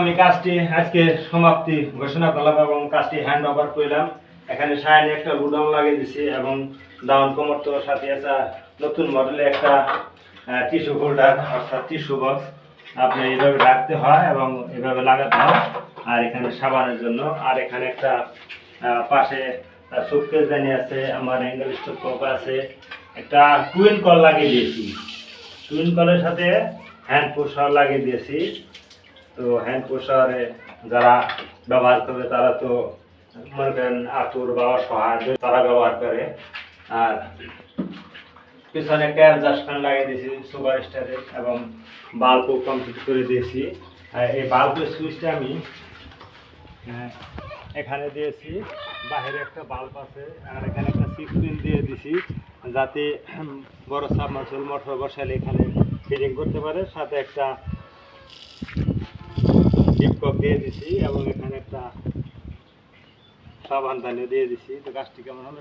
আমি কাজটি আজকে সমাপ্তি ঘোষণা করলাম এবং কাজটি হ্যান্ড ওভার করলাম। এখানে সাইনে একটা গুডাউন লাগিয়ে দিছি এবং ডাউন কোমরটোর সাথে একটা নতুন মডেলের একটা টিস্যু হোল্ডার অর্থাৎ টিস্যু বক্স আপনি এইভাবে রাখতে হয় এবং এভাবে লাগাতে হয়। আর এখানে সাবানের জন্য আর এখানে একটা পাশে সুটকেস দানি আছে, আমার অ্যাঙ্গেল স্টপ কপ আছে, একটা টুইন কল লাগিয়ে দিয়েছি। টুইন কলের সাথে হ্যান্ড পুশার লাগিয়ে দিয়েছি। তো হ্যান্ড পুশারে যারা ব্যবহার করবে তারা তো মনে করেন আতুর বা অসহায় তারা ব্যবহার করে। আর পিছনে একটা অ্যাডজাস্টমেন্ট লাগিয়ে দিয়েছি সুপার স্টারের এবং বাল্বও কমপ্লিট করে দিয়েছি। এই বাল্বের সুইচটা আমি এখানে দিয়েছি, বাইরে একটা বাল্ব আছে আর এখানে একটা 6 পিন দিয়ে দিছি যাতে বড় সাবমার্সিবল মোটর বসালে এখানে ফিটিং করতে পারে। সাথে একটা ডিপ কপ দিয়ে দিছি এবং এখানে একটা সাবান দানিও দিয়ে দিছি। তো গাছটি কেমন হলো?